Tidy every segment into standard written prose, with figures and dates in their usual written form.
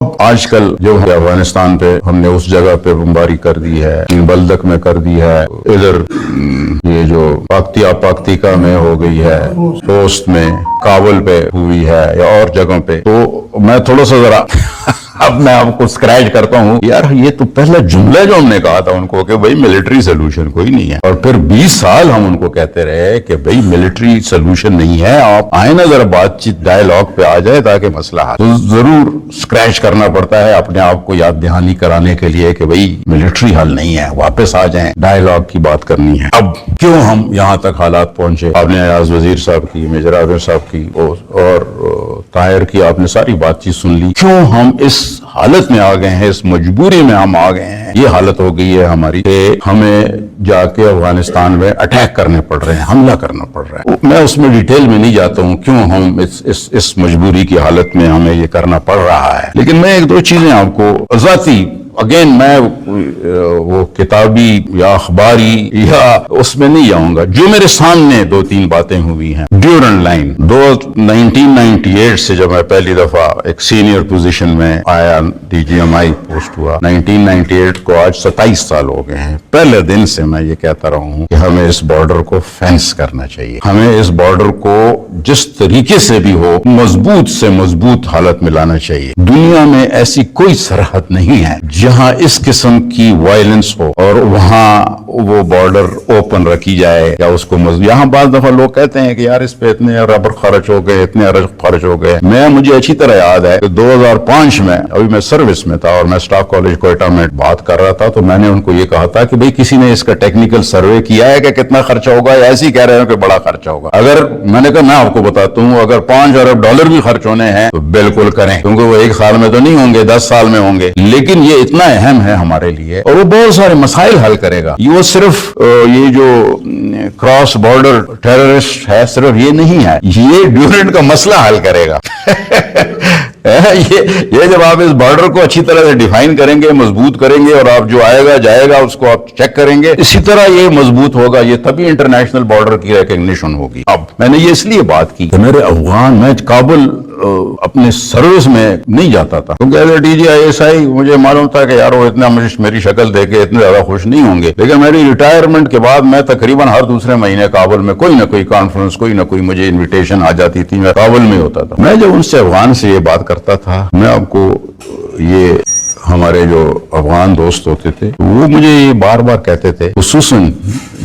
آج کل جو افغانستان پہ ہم نے اس جگہ پہ بمباری کر دی ہے، بلدک میں کر دی ہے، ادھر یہ جو پاکتیکا میں ہو گئی ہے، پوسٹ میں کابل پہ ہوئی ہے یا اور جگہوں پہ، تو میں تھوڑا سا ذرا اب میں آپ کو اسکریچ کرتا ہوں یار، یہ تو پہلا جملہ جو ہم نے کہا تھا ان کو کہ بھائی ملٹری سولوشن کوئی نہیں ہے، اور پھر 20 سال ہم ان کو کہتے رہے کہ بھائی ملٹری سولوشن نہیں ہے، آپ آئیں نا ذرا بات چیت ڈائلاگ پہ آ جائے تاکہ مسئلہ حل۔ تو ضرور اسکریچ کرنا پڑتا ہے اپنے آپ کو یاد دہانی کرانے کے لیے کہ بھائی ملٹری حل نہیں ہے، واپس آ جائیں، ڈائلاگ کی بات کرنی ہے۔ اب کیوں ہم یہاں تک حالات پہنچے؟ آپ نے ایاز وزیر صاحب کی، میجر عامر صاحب کی اور طاہر کی آپ نے ساری بات چیت سن لی، کیوں ہم اس حالت میں آ گئے ہیں، اس مجبوری میں ہم آ گئے ہیں۔ یہ حالت ہو گئی ہے ہماری کہ ہمیں جا کے افغانستان میں اٹیک کرنے پڑ رہے ہیں، حملہ کرنا پڑ رہا ہے۔ میں اس میں ڈیٹیل میں نہیں جاتا ہوں کیوں ہم اس مجبوری کی حالت میں ہمیں یہ کرنا پڑ رہا ہے، لیکن میں ایک دو چیزیں آپ کو ذاتی اگین میں وہ کتابی یا اخباری یا اس میں نہیں جاؤں گا، جو میرے سامنے دو تین باتیں ہوئی ہیں ڈیورنٹ لائن 1998 سے جب میں پہلی دفعہ ایک سینئر پوزیشن میں آیا، D G M I post ہوا 1998 کو آج 27 سال ہو گئے ہیں۔ پہلے دن سے میں یہ کہتا رہا ہوں کہ ہمیں اس بارڈر کو فینس کرنا چاہیے، ہمیں اس بارڈر کو جس طریقے سے بھی ہو مضبوط سے مضبوط حالت میں لانا چاہیے۔ دنیا میں ایسی کوئی سرحد نہیں ہے جہاں اس قسم کی وائلنس ہو اور وہاں وہ بارڈر اوپن رکھی جائے یا اس کو یہاں بعض دفعہ لوگ کہتے ہیں کہ یار اس پہ اتنے ربر خرچ ہو گئے، اتنے ارج خرچ ہو گئے۔ مجھے اچھی طرح یاد ہے کہ 2005 میں ابھی میں سروس میں تھا اور میں اسٹاف کالج کوئٹہ میں بات کر رہا تھا، تو میں نے ان کو یہ کہا تھا کہ بھئی کسی نے اس کا ٹیکنیکل سروے کیا ہے کہ کتنا خرچہ ہوگا، یا ایسے ہی کہہ رہے ہیں کہ بڑا خرچہ ہوگا؟ اگر میں نے کہا میں آپ کو بتاتا ہوں، اگر $5 ارب بھی خرچ ہونے ہیں تو بالکل کریں، کیونکہ وہ ایک سال میں تو نہیں ہوں گے، 10 سال میں ہوں گے، لیکن یہ اتنا اہم ہے ہمارے لیے اور وہ بہت سارے مسائل حل کرے گا۔ یہ صرف یہ جو کراس بارڈر ٹیررسٹ ہے صرف یہ نہیں ہے، یہ ڈیورنٹ کا مسئلہ حل کرے گا۔ یہ جب آپ اس بارڈر کو اچھی طرح سے ڈیفائن کریں گے، مضبوط کریں گے، اور آپ جو آئے گا جائے گا اس کو آپ چیک کریں گے، اسی طرح یہ مضبوط ہوگا، یہ تبھی انٹرنیشنل بارڈر کی ریکگنیشن ہوگی۔ اب میں نے یہ اس لیے بات کی کہ میرے افغان میں کابل اپنے سروس میں نہیں جاتا تھا، کیونکہ as A D G I S I مجھے معلوم تھا کہ یار وہ اتنا میری شکل دے کے اتنے زیادہ خوش نہیں ہوں گے، لیکن میری ریٹائرمنٹ کے بعد میں تقریباً ہر دوسرے مہینے کابل میں کوئی نہ کوئی کانفرنس، کوئی نہ کوئی مجھے انویٹیشن آ جاتی تھی، میں کابل میں ہوتا تھا۔ میں جب ان سے افغان سے یہ بات کرتا تھا، میں آپ کو یہ ہمارے جو افغان دوست ہوتے تھے وہ مجھے یہ بار بار کہتے تھے، خصوصاً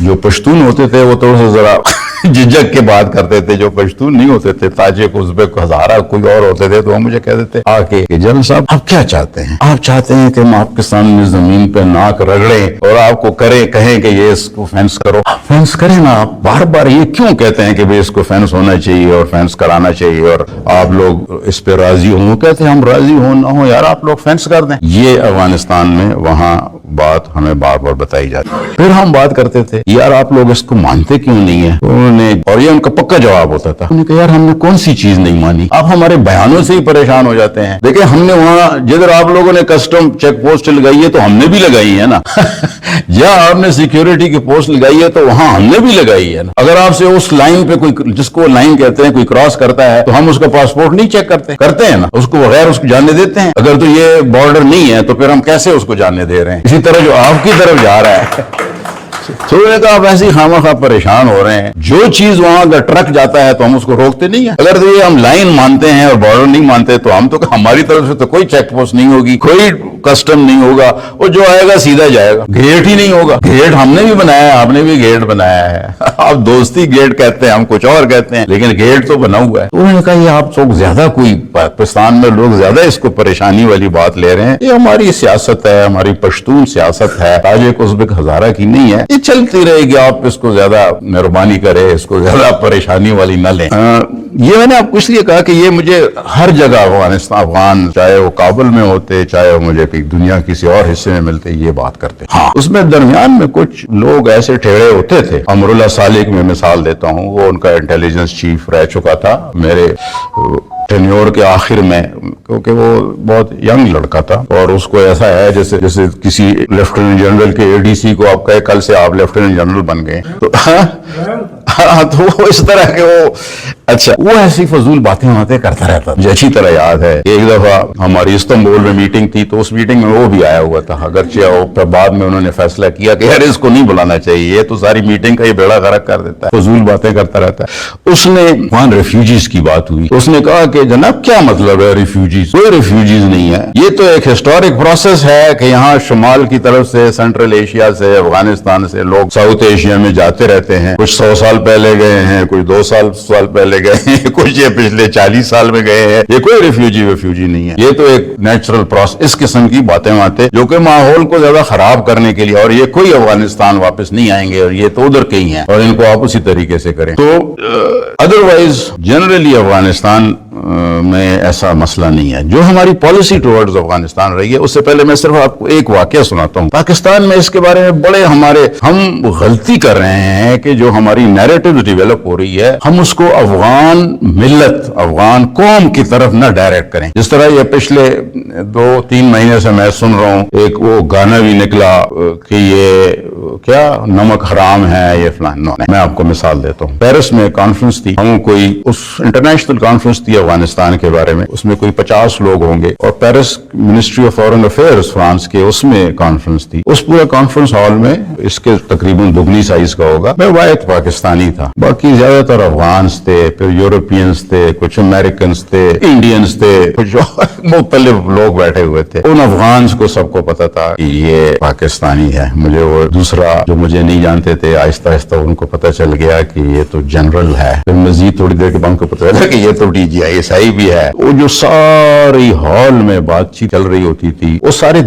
جو پشتون ہوتے تھے وہ تھوڑا سا ذرا جھجک کے بات کرتے تھے، جو پشتون نہیں ہوتے تھے، تاجک، ازبک، ہزارہ کوئی اور ہوتے تھے، تو وہ مجھے کہتے تھے آ کے کہ جنرل صاحب آپ کیا چاہتے ہیں؟ آپ چاہتے ہیں کہ ہم آپ کے سامنے زمین پہ ناک رگڑیں اور آپ کو کہیں کہ یہ اس کو فینس کرو؟ فینس کریں نا۔ آپ بار بار یہ کیوں کہتے ہیں کہ اس کو فینس ہونا چاہیے اور فینس کرانا چاہیے اور آپ لوگ اس پہ راضی ہوں؟ وہ کہتے ہیں ہم راضی ہوں نہ ہوں یار، آپ لوگ فینس کر دیں۔ یہ افغانستان میں وہاں بات ہمیں بار بار بتائی جاتی ہے۔ پھر ہم بات کرتے تھے یار آپ لوگ اس کو مانتے کیوں نہیں ہیں؟ اور یہ ان کا پکا جواب ہوتا تھا، انہوں نے کہا یار ہم نے کون سی چیز نہیں مانی، آپ ہمارے بیانوں سے ہی پریشان ہو جاتے ہیں۔ دیکھیں ہم نے وہاں جدھر آپ لوگوں نے کسٹم چیک پوسٹ لگائی ہے تو ہم نے بھی لگائی ہے نا، جہاں آپ نے سیکیورٹی کی پوسٹ لگائی ہے تو وہاں ہم نے بھی لگائی ہے نا۔ اگر آپ سے اس لائن پہ کوئی، جس کو لائن کہتے ہیں، کوئی کراس کرتا ہے تو ہم اس کا پاسپورٹ نہیں چیک کرتے ہیں نا، اس کو بغیر اس کو جانے دیتے ہیں۔ اگر تو یہ بارڈر نہیں ہے تو پھر ہم کیسے اس کو جانے دے رہے ہیں؟ اسی طرح جو آپ کی طرف جا رہا ہے تو نے کہا آپ ایسی خواہ مخواہ پریشان ہو رہے ہیں، جو چیز وہاں اگر ٹرک جاتا ہے تو ہم اس کو روکتے نہیں ہیں۔ اگر تو یہ ہم لائن مانتے ہیں اور بارڈر نہیں مانتے تو ہم تو ہماری طرف سے تو کوئی چیک پوسٹ نہیں ہوگی، کوئی کسٹم نہیں ہوگا، وہ جو آئے گا سیدھا جائے گا، گیٹ ہی نہیں ہوگا۔ گیٹ ہم نے بھی بنایا ہے، آپ نے بھی گیٹ بنایا ہے، آپ دوستی گیٹ کہتے ہیں، ہم کچھ اور کہتے ہیں، لیکن گیٹ تو بنا ہوا ہے۔ انہوں نے کہا یہ آپ لوگ زیادہ کوئی پاکستان میں لوگ زیادہ اس کو پریشانی والی بات لے رہے ہیں، یہ ہماری سیاست ہے، ہماری پشتون سیاست ہے، تاجک، ازبک، ہزارہ کی نہیں ہے، یہ چلتی رہے گی، آپ اس کو زیادہ مہربانی کرے، اس کو زیادہ پریشانی والی نہ لیں۔ یہ میں نے آپ کو اس لیے کہا کہ یہ مجھے ہر جگہ افغان چاہے وہ کابل میں ہوتے، چاہے وہ مجھے دنیا کسی اور حصے میں ملتے، یہ بات کرتے۔ ہاں اس میں درمیان میں کچھ لوگ ایسے ٹھیڑے ہوتے تھے، امراللہ صالح میں مثال دیتا ہوں، وہ ان کا انٹیلیجنس چیف رہ چکا تھا میرے ٹینیور کے آخر میں، کیونکہ وہ بہت ینگ لڑکا تھا اور اس کو ایسا ہے جیسے کسی لیفٹیننٹ جنرل کے اے ڈی سی کو آپ کہے کل سے آپ لیفٹیننٹ جنرل بن گئے تو تو وہ اس طرح کے اچھا وہ ایسی فضول باتیں کرتا رہتا. مجھے اچھی طرح یاد ہے ایک دفعہ ہماری استنبول میں میٹنگ تھی, تو اس میٹنگ میں وہ بھی آیا ہوا تھا, اگرچہ بعد میں انہوں نے فیصلہ کیا کہ یار اس کو نہیں بلانا چاہیے, یہ تو ساری میٹنگ کا یہ بیڑا غرق کر دیتا ہے, فضول باتیں کرتا رہتا ہے. اس نے وہاں ریفیوجیز کی بات ہوئی, اس نے کہا کہ جناب کیا مطلب ہے ریفیوجیز, کوئی ریفیوجیز نہیں ہے, یہ تو ایک ہسٹورک پروسیس ہے کہ یہاں شمال کی طرف سے, سینٹرل ایشیا سے, افغانستان سے لوگ ساؤتھ ایشیا میں جاتے رہتے ہیں, کچھ 100 سال پہلے گئے ہیں, کچھ 2 سال پہلے گئے ہیں, کچھ یہ پچھلے 40 سال میں گئے ہیں, یہ کوئی ریفیوجی نہیں ہے, یہ تو ایک نیچرل پروسیس. اس قسم کی باتیں جو کہ ماحول کو زیادہ خراب کرنے کے لیے, اور یہ کوئی افغانستان واپس نہیں آئیں گے, اور یہ تو ادھر کے ہی ہیں, اور ان کو آپ اسی طریقے سے کریں. تو ادروائز جنرلی افغانستان میں ایسا مسئلہ نہیں ہے. جو ہماری پالیسی ٹورڈز افغانستان رہی ہے, اس سے پہلے میں صرف آپ کو ایک واقعہ سناتا ہوں. پاکستان میں اس کے بارے میں بڑے ہم غلطی کر رہے ہیں کہ جو ہماری نیریٹو ڈیولپ ہو رہی ہے, ہم اس کو افغان ملت, افغان قوم کی طرف نہ ڈائریکٹ کریں. جس طرح یہ پچھلے 2-3 مہینے سے میں سن رہا ہوں, ایک وہ گانا بھی نکلا کہ یہ کیا نمک حرام ہے, یہ فلان. میں آپ کو مثال دیتا ہوں. پیرس میں کانفرنس تھی, ہم کوئی اس انٹرنیشنل کانفرنس تھی افغانستان کے بارے میں, اس میں کوئی 50 لوگ ہوں گے, اور Paris ministry of foreign affairs France کے, اس میں کانفرنس تھی. اس پورے کانفرنس ہال میں, اس کے تقریباً دگنی سائز کا ہوگا, میں واحد پاکستانی تھا, باقی زیادہ تر افغانس تھے, پھر یورپینز تھے, کچھ امریکنز تھے, انڈینز تھے, کچھ مختلف لوگ بیٹھے ہوئے تھے. ان افغانس کو سب کو پتا تھا کہ یہ پاکستانی ہے. مجھے وہ دوسرا جو مجھے نہیں جانتے تھے, آہستہ آہستہ ان کو پتا چل گیا کہ یہ تو جنرل ہے. پھر مزید تھوڑی دیر کے بعد ان کو پتا چلا کہ یہ تو DGI بھی ہے. وہ جو ساری ہال میں بات چیت چل رہی ہوتی تھی, وہ سارے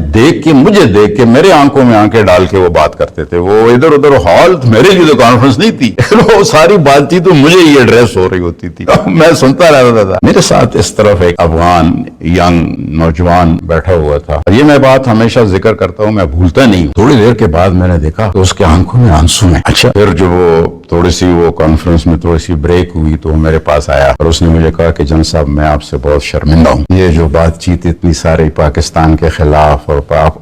مجھے دیکھ کے میرے آنکھوں میں آنکھیں ڈال کے وہ بات کرتے تھے. وہ ادھر ادھر ہال, میرے لیے تو کانفرنس نہیں تھی, وہ ساری بات چیت تو مجھے یہ ایڈریس ہو رہی ہوتی تھی, میں سنتا رہتا تھا. میرے ساتھ اس طرف ایک افغان ینگ نوجوان بیٹھا ہوا تھا, اور یہ میں بات ہمیشہ ذکر کرتا ہوں, میں بھولتا نہیں ہوں. تھوڑی دیر کے بعد میں نے دیکھا کہ اس کے آنکھوں میں آنسو ہیں. اچھا, پھر جو تھوڑی سی وہ کانفرنس میں تھوڑی سی بریک ہوئی, تو میرے پاس آیا اور اس نے مجھے کہا کہ جن صاحب میں آپ سے بہت شرمندہ ہوں, یہ جو بات چیت اتنی ساری پاکستان کے خلاف اور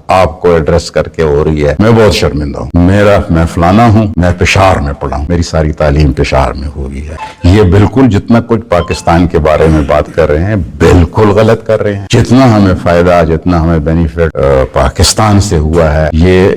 آپ کو ایڈریس کر کے ہو رہی ہے, میں بہت شرمندہ ہوں. میں فلانا ہوں, میں پشاور میں پڑھا ہوں, میری ساری تعلیم پشاور میں ہوئی ہے. یہ بالکل جتنا کچھ پاکستان کے بارے میں بات کر رہے ہیں بالکل غلط کر رہے ہیں. جتنا ہمیں فائدہ, جتنا ہمیں بینیفٹ پاکستان سے ہوا ہے, یہ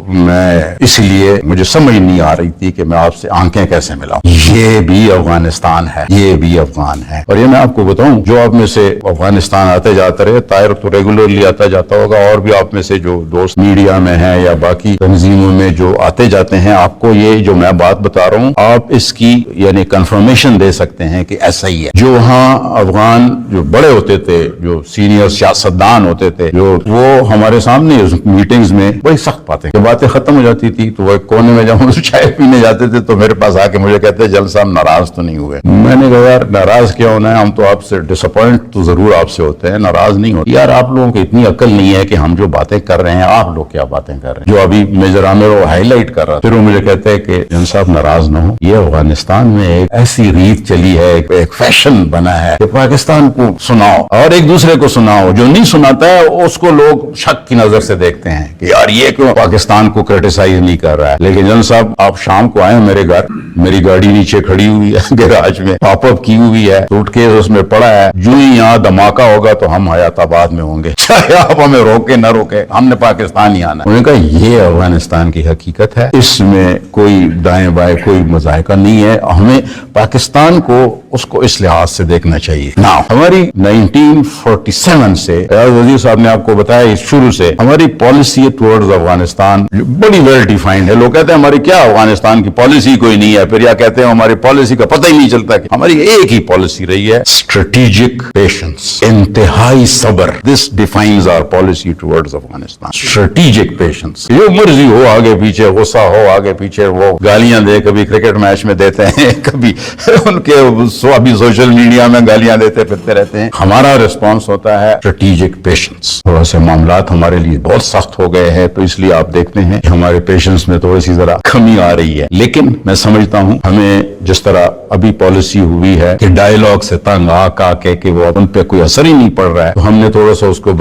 میں اس لیے مجھے سمجھ نہیں آ رہی تھی کہ میں آپ سے آنکھیں کیسے ملاؤں. یہ بھی افغانستان ہے, یہ بھی افغان ہے. اور یہ میں آپ کو بتاؤں, جو آپ میں سے افغانستان آتے جاتے رہے, طاہر تو ریگولرلی آتا جاتا ہوگا, اور بھی آپ میں سے جو دوست میڈیا میں ہیں یا باقی تنظیموں میں جو آتے جاتے ہیں, آپ کو یہ جو میں بات بتا رہا ہوں, آپ اس کی یعنی کنفرمیشن دے سکتے ہیں کہ ایسا ہی ہے. جو وہاں افغان جو بڑے ہوتے تھے, جو سینئر سیاستدان ہوتے تھے, جو وہ ہمارے سامنے میٹنگز میں بڑی سخت باتیں ختم ہو جاتی تھی, تو وہ کونے میں جب ہم چائے پینے جاتے تھے تو میرے پاس آ کے مجھے کہتے جل صاحب ناراض تو نہیں ہوئے. میں نے کہا یار ناراض کیا ہونا ہے, ہم تو آپ سے ڈس اپوائنٹ تو ضرور آپ سے ہوتے ہیں, ناراض نہیں ہوتے. یار آپ لوگوں کو اتنی عقل نہیں ہے کہ ہم جو باتیں کر رہے ہیں, آپ لوگ کیا باتیں کر رہے ہیں. جو ابھی میجر عامر وہ ہائی لائٹ کر رہا, پھر وہ مجھے کہتے ہیں کہ جن صاحب ناراض نہ ہو, یہ افغانستان میں ایک ایسی ریت چلی ہے, ایک فیشن بنا ہے کہ پاکستان کو سناؤ اور ایک دوسرے کو سناؤ. جو نہیں سناتا ہے اس کو لوگ شک کی نظر سے دیکھتے ہیں کہ یار یہ کیوں پاکستان کو کرٹیسائز نہیں کر رہا ہے. لیکن جن صاحب آپ شام کو آئے میرے گھر, میری گاڑی نیچے کھڑی ہوئی ہے گیراج میں, پاپ اپ کی ہوئی ہے, سوٹ کیس اس میں پڑا ہے, جو ہی یہاں دھماکہ ہوگا تو ہم حیات آباد میں ہوں گے, چاہے آپ ہمیں روکے نہ روکے, ہم نے پاکستان ہی آنا. انہوں نے کہا یہ افغانستان کی حقیقت ہے, اس میں کوئی دائیں بائیں کوئی مذائقہ نہیں ہے. ہمیں پاکستان کو اس کو اس لحاظ سے دیکھنا چاہیے. ہماری 1947 سے وزیر صاحب نے آپ کو بتایا, شروع سے ہماری پالیسی ٹورڈز افغانستان بڑی ویل ڈیفائنڈ ہے. لوگ کہتے ہیں ہماری کیا افغانستان کی پالیسی کوئی نہیں ہے, پھر یا کہتے ہیں ہماری پالیسی کا پتہ ہی نہیں چلتا. کہ ہماری ایک ہی پالیسی رہی ہے, اسٹریٹجک پیشنس, انتہائی صبر. This defines our policy towards Afghanistan, strategic patience. جو مرضی ہو, آگے پیچھے غصہ ہو, آگے پیچھے وہ گالیاں دے, کبھی کرکٹ میچ میں دیتے ہیں, کبھی ان کے ابھی سوشل میڈیا میں گالیاں دیتے پھرتے رہتے ہیں. ہمارا ریسپانس ہوتا ہے اسٹریٹجک پیشنس. تھوڑا سے معاملات ہمارے لیے بہت سخت ہو گئے ہیں, تو اس لیے آپ دیکھتے ہیں کہ ہمارے پیشنس میں تھوڑی سی ذرا کمی آ رہی ہے. لیکن میں سمجھتا ہوں ہمیں جس طرح ابھی پالیسی ہوئی ہے کہ ڈائیلاگ سے تنگ آ کے وہ ان پہ کوئی اثر ہی نہیں پڑ رہا ہے, تو ہم نے تھوڑا سا اس کو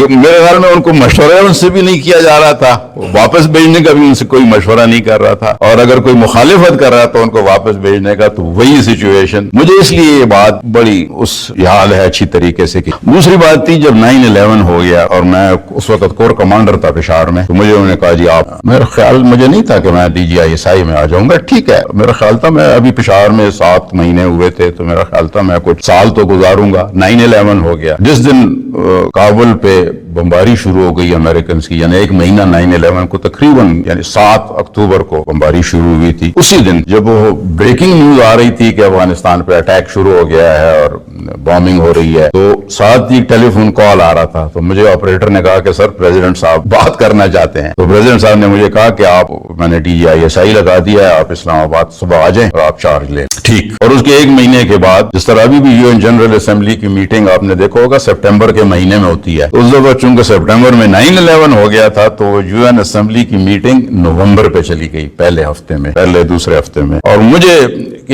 میرے خیال میں ان کو مشورہ ان سے بھی نہیں کیا جا رہا تھا, واپس بھیجنے کا بھی ان سے کوئی مشورہ نہیں کر رہا تھا, اور اگر کوئی مخالفت کر رہا تھا ان کو واپس بھیجنے کا تو وہی سچویشن. مجھے اس لیے یہ بات بڑی اس حال ہے اچھی طریقے سے کی. دوسری بات تھی جب 9/11 ہو گیا اور میں اس وقت کور کمانڈر تھا پشاور میں, تو مجھے انہوں نے کہا جی آپ, میرا خیال مجھے نہیں تھا کہ میں DGI میں آ جاؤں گا, ٹھیک ہے میرا خیال تھا میں ابھی پشاور میں 7 مہینے ہوئے تھے تو میرا خیال تھا میں کچھ سال تو گزاروں گا. 9/11 ہو گیا, جس دن کابل پہ بمباری شروع ہو گئی امریکنز کی, یعنی ایک مہینہ 9/11 کو تقریباً یعنی 7 اکتوبر کو بمباری شروع ہوئی تھی. اسی دن جب وہ بریکنگ نیوز آ رہی تھی کہ افغانستان پہ اٹیک شروع ہو گیا ہے اور بامبنگ ہو رہی ہے, تو ساتھ ہی ٹیلی فون کال آ رہا تھا. تو مجھے آپریٹر نے کہا کہ سر پریزیڈنٹ صاحب بات کرنا چاہتے ہیں. تو پریزیڈنٹ صاحب نے مجھے کہا کہ آپ, میں نے DGI لگا دیا ہے, آپ اسلام آباد صبح آ جائیں اور آپ چارج لیں. ٹھیک. اور اس کے ایک مہینے کے بعد, جس طرح ابھی بھی UN جنرل اسمبلی کی میٹنگ آپ نے دیکھا ہوگا سپٹمبر کے مہینے میں ہوتی ہے, اس دفعہ چونکہ سپٹمبر میں 9/11 ہو گیا تھا تو UN اسمبلی کی میٹنگ نومبر پہ چلی گئی, پہلے ہفتے میں, پہلے دوسرے ہفتے میں. اور مجھے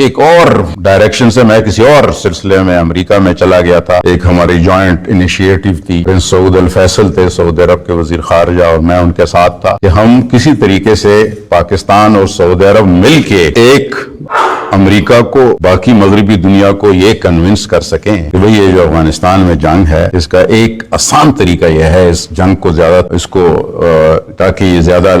ایک اور ڈائریکشن سے میں کسی اور سلسلے میں امریکہ میں چلا گیا تھا. ایک ہماری جوائنٹ انیشیٹو تھی, پرنس سعود الفیصل تھے سعودی عرب کے وزیر خارجہ, اور میں ان کے ساتھ تھا کہ ہم کسی طریقے سے پاکستان اور سعودی عرب مل کے ایک امریکہ کو, باقی مغربی دنیا کو یہ کنونس کر سکیں کہ بھئی یہ جو افغانستان میں جنگ ہے اس کا ایک آسان طریقہ یہ ہے, اس جنگ کو زیادہ, اس کو تاکہ یہ زیادہ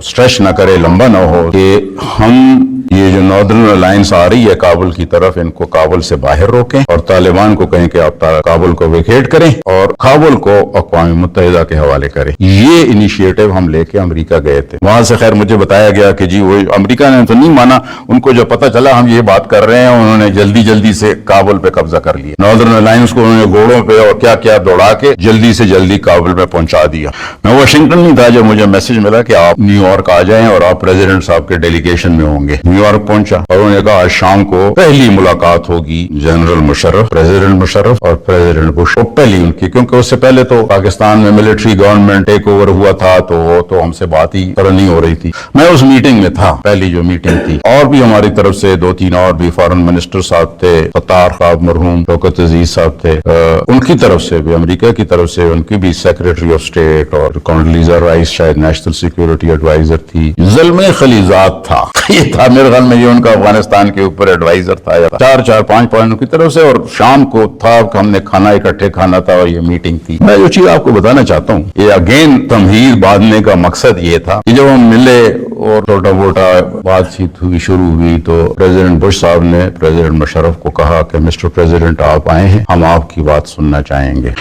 سٹریچ نہ کرے, لمبا نہ ہو, کہ ہم یہ جو ناردرن الائنس آ رہی ہے کابل کی طرف, ان کو کابل سے باہر روکیں اور طالبان کو کہیں کہ آپ کابل کو ویکیٹ کریں اور کابل کو اقوام متحدہ کے حوالے کریں. یہ انیشیٹو ہم لے کے امریکہ گئے تھے. وہاں سے خیر مجھے بتایا گیا کہ جی وہ امریکہ نے تو نہیں مانا, ان کو جب پتہ چلا ہم یہ بات کر رہے ہیں انہوں نے جلدی سے کابل پہ قبضہ کر لیا. ناردرن الائنس کو انہوں نے گھوڑوں پہ اور کیا کیا دوڑا کے جلدی سے جلدی کابل میں پہنچا دیا. میں واشنگٹن نہیں تھا جب مجھے میسج ملا کہ آپ نیو یارک آ جائیں اور آپ پریزیڈنٹ صاحب کے ڈیلیگیشن میں ہوں گے. نیو یارک پہنچا اور انہوں نے کہا آج شام کو پہلی ملاقات ہوگی جنرل مشرف, پریزیڈنٹ مشرف اور پریزیڈنٹ بش, پہلی ان کی, کیونکہ اس سے پہلے تو پاکستان میں ملٹری گورنمنٹ ٹیک اوور ہوا تھا تو وہ تو ہم سے بات ہی نہیں ہو رہی تھی. میں اس میٹنگ میں تھا, پہلی جو میٹنگ تھی, اور بھی ہماری طرف سے 2-3 اور بھی فارن منسٹر صاحب تھے, فتار صاحب مرحوم, شوکت عزیز صاحب تھے, ان کی طرف سے بھی, امریکہ کی طرف سے ان کی بھی سیکریٹری آف اسٹیٹ, اور کونڈلیزا رائس شاید نیشنل سیکورٹی ایڈوائزر تھی, زلمے خلیزات تھا, یہ تھا میرے خیال میں یہ ان کا افغانستان کے اوپر ایڈوائزر تھا, 4-5 پوائنٹ کی طرف سے. اور شام کو تھا کہ ہم نے کھانا اکٹھے کھانا تھا اور یہ میٹنگ تھی. میں جو چیز آپ کو بتانا چاہتا ہوں, یہ اگین تمہید باندھنے کا مقصد یہ تھا کہ جب ہم ملے اور چھوٹا موٹا بات چیت ہوئی, شروع ہوئی, تو پریزیڈنٹ بش صاحب نے پریزیڈنٹ مشرف کو کہا کہ مسٹر پریزیڈنٹ آپ آئے ہیں, ہم آپ کی بات سننا چاہیں گے.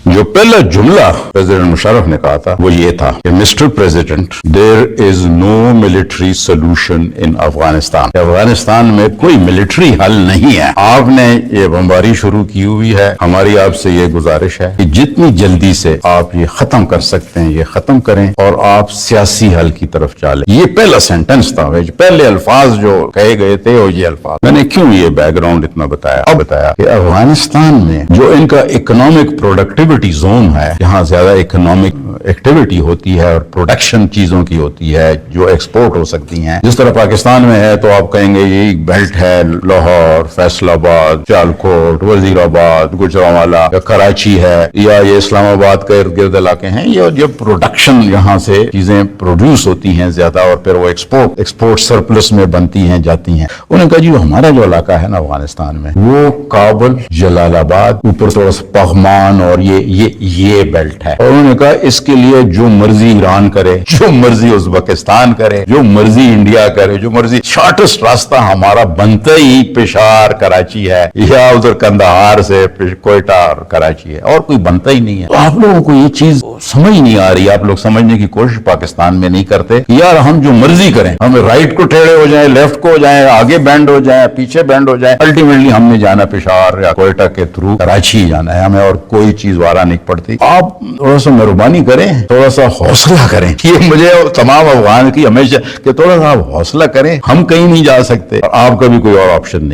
جو پہلا جملہ پریزیڈنٹ مشرف نے کہا تھا وہ یہ تھا کہ mister president there is no military solution in Afghanistan. Afghanistan میں کوئی ملٹری حل نہیں ہے. آپ نے یہ بمباری شروع کی ہوئی ہے, ہماری آپ سے یہ گزارش ہے کہ جتنی جلدی سے آپ یہ ختم کر سکتے ہیں یہ ختم کریں اور آپ سیاسی حل کی طرف چالیں. یہ پہلا سینٹنس تھا, پہلے الفاظ جو کہے گئے تھے وہ یہ الفاظ. میں نے کیوں یہ بیک گراؤنڈ اتنا بتایا؟ اب بتایا کہ افغانستان میں جو ان کا اکنامک پروڈکٹیوٹی زون ہے, جہاں زیادہ اکنامک ایکٹیویٹی ہوتی ہے اور پروڈکشن چیزوں کی ہوتی ہے جو ایکسپورٹ ہو سکتی ہیں, جس طرح پاکستان میں ہے تو آپ کہیں گے یہ بیلٹ ہے, لاہور, فیصل آباد, سیالکوٹ, وزیر آباد, گجرانوالا, یا کراچی ہے, یا یہ اسلام آباد کے ارد گرد علاقے ہیں. یہ جب پروڈکشن یہاں سے چیزیں پروڈیوس ہوتی ہیں زیادہ اور پھر وہ ایکسپورٹ سرپلس میں بنتی ہیں جاتی ہیں. انہوں نے کہا جی ہمارا جو علاقہ ہے نا افغانستان میں وہ کابل, جلال آباد, اوپر تھوڑا سا پغمان اور یہ بیلٹ ہے. اور انہوں نے کہا اس کے لیے جو مرضی ایران کرے, جو مرضی ازبکستان کرے, جو مرضی انڈیا کرے, جو مرضی, شارٹسٹ راستہ ہمارا بنتا ہی پشاور کراچی ہے, یا ادھر کندہار سے کوئٹہ اور کراچی ہے, اور کوئی بنتا ہی نہیں ہے. تو آپ لوگوں کو یہ چیز سمجھ نہیں آ رہی, آپ لوگ سمجھنے کی کوشش پاکستان میں نہیں کرتے. یار ہم جو مرضی کریں, ہمیں رائٹ کو ٹیڑے ہو جائیں, لیفٹ کو ہو جائیں, آگے بینڈ ہو جائیں, پیچھے بینڈ ہو جائیں, الٹیمیٹلی ہم نے جانا پشاور یا کوئٹہ کے تھرو کراچی جانا ہے, ہمیں اور کوئی چیز وارا نہیں پڑتی. آپ تھوڑا سا مہربانی کریں, تھوڑا سا حوصلہ کریں. یہ مجھے تمام افغان کی ہمیشہ کہ تھوڑا سا آپ حوصلہ کریں, ہم کہیں نہیں جا سکتے, آپ کا بھی کوئی اور آپشن نہیں.